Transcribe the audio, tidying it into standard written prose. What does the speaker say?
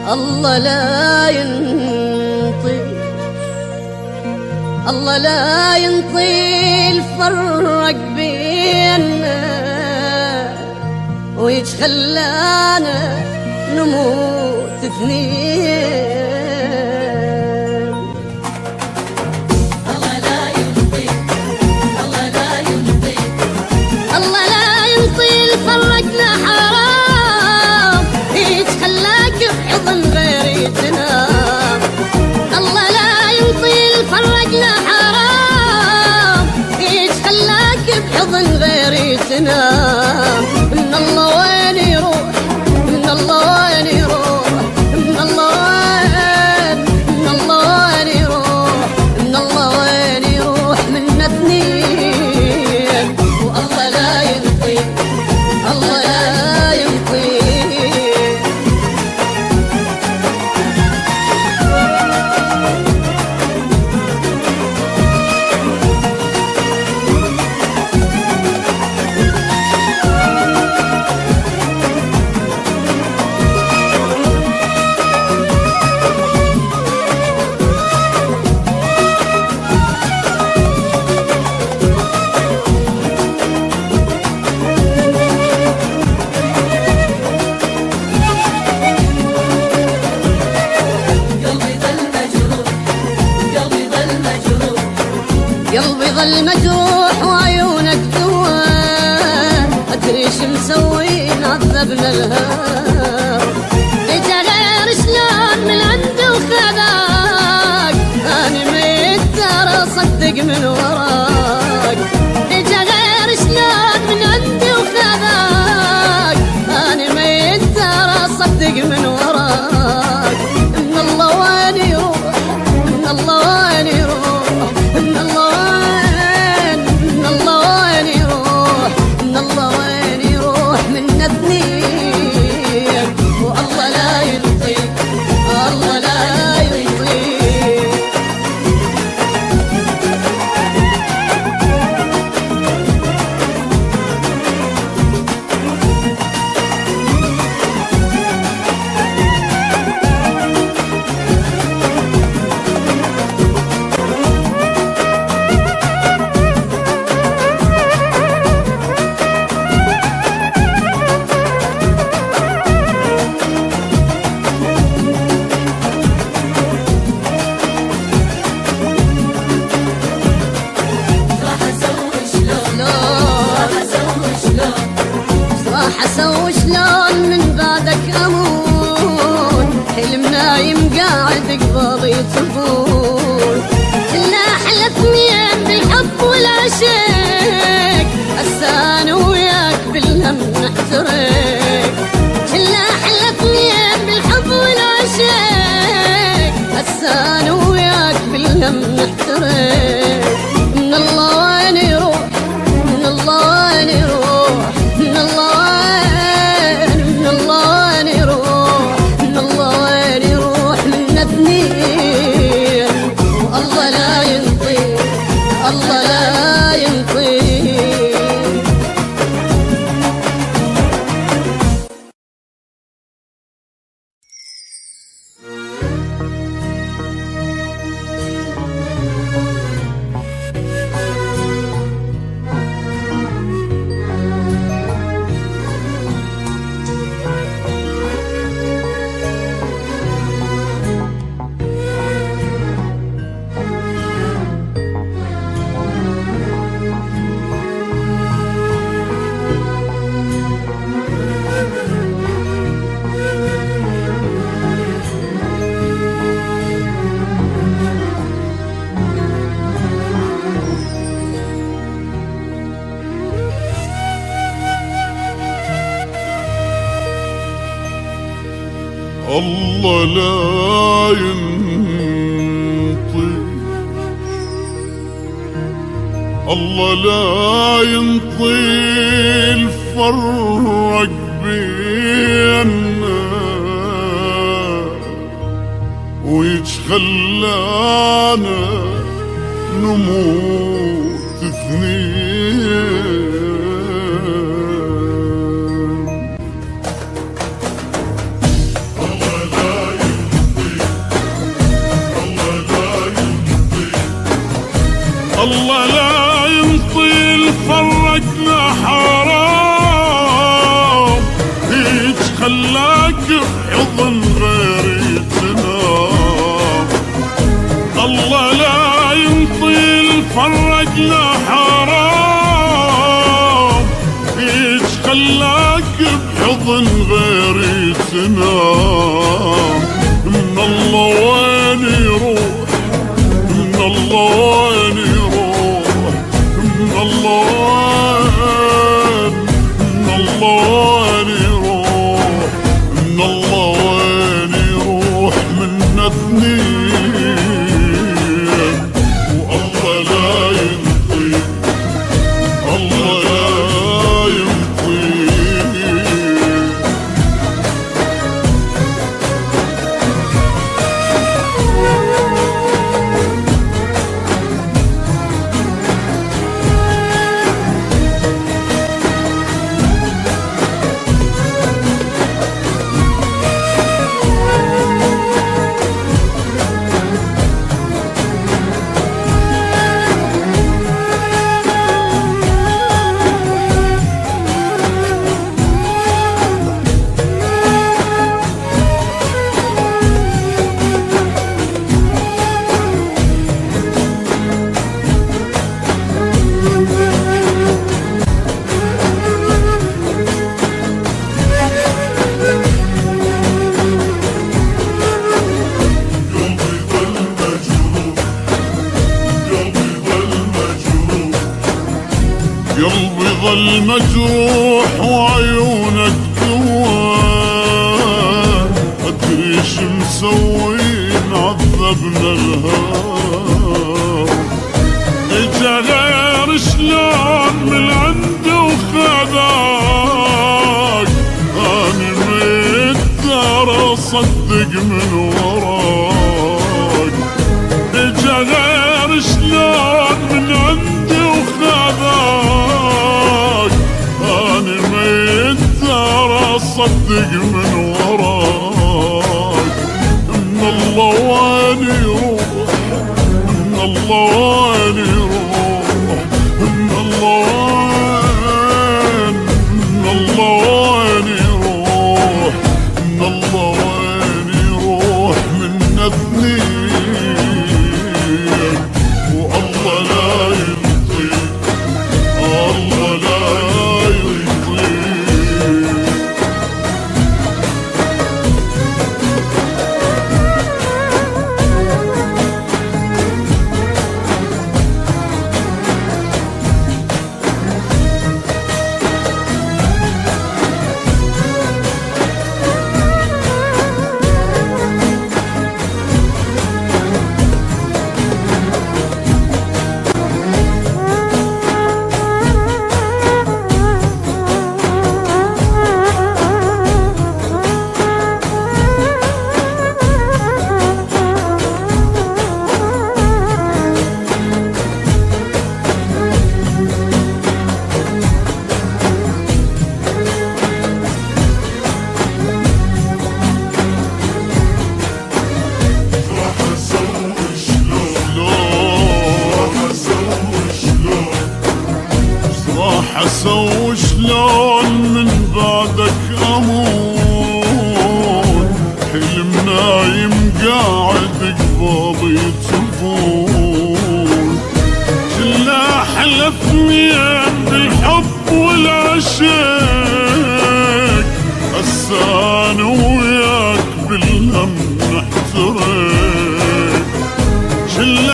الله لا ينطي، الله لا ينطي الفرق بيننا ويجخلانا نموت اثنين. الله لا ينطي، الله لا ينطي، الله لا ينطي الفرقنا حرام يتخلاك بحضن غيري تنام. الله لا ينطي الفرقنا حرام يتخلاك بحضن غيري تنام. من الله وين يروح، من الله وين يروح، من الله وين، من الله وين يروح، من الله وين يروح منا اثنين. والله لا ينطي، الله لا ينطي. قلبي ظل مجروح وعيونك دوان، أدري شو مسوين عذبنا الهوى. ليجا غير شلون من عنده وخذاك، أنا ميت ترى صدق من وراك. ليجا غير شلون من عنده وخذاك، أنا ميت ترى صدق من وراك. من الله وين يروح، من الله وين يروح، من الله وين، من الله وين يروح، من الله وين يروح منا اثنين. والله لا ينطي، الله لا ينطي. راح اسوي شلون من بعدك اموت، حلم نايم قاعد قبالي تفوت. كنا احلى اثنين بالحب والعشق، هسه انا وياك بالهم نحترق. كنا احلى اثنين بالحب والعشق، هسه انا وياك بالهم نحترق. من الله وين يروح، من الله وين يروح، من الله وين، من الله وين يروح، من الله وين يروح منا اثنين. والله لا ينطي، الله لا ينطي. الله لا ينطي، الله لا ينطي الفرق بيننا ويجخلانا نموت اثنين. الله لا خلاك بحضن غيري تنام. الله لا ينطيل فرق لا حرام، ايش خلاك بحضن غيري تنام. من الله وين يروح، من الله وين يروح، من الله وين، من الله وين يروح، من الله وين يروح منا اثنين. والله لا ينطيق، الله لا ينطيق. قلبي ظل مجروح وعيونك جواه، أدري شو مسوين عذبنا الهوى. إجا غير شلون من عنده وخذاك، أنا متدار أصدق من وراك. إجا غير شلون من عنده وخذاك، أنا متدار أصدق من وراك. من الله وين يروح، من الله وين يروح، من الله وين، من الله وين يروح، من الله وين يروح منا اثنين. والله لا ينطيق، الله لا ينطيق. اسوي شلون من بعدك اموت، حلم نايم قاعد قبالي تفوت. كله حلفني بالحب والعشق، هسه انا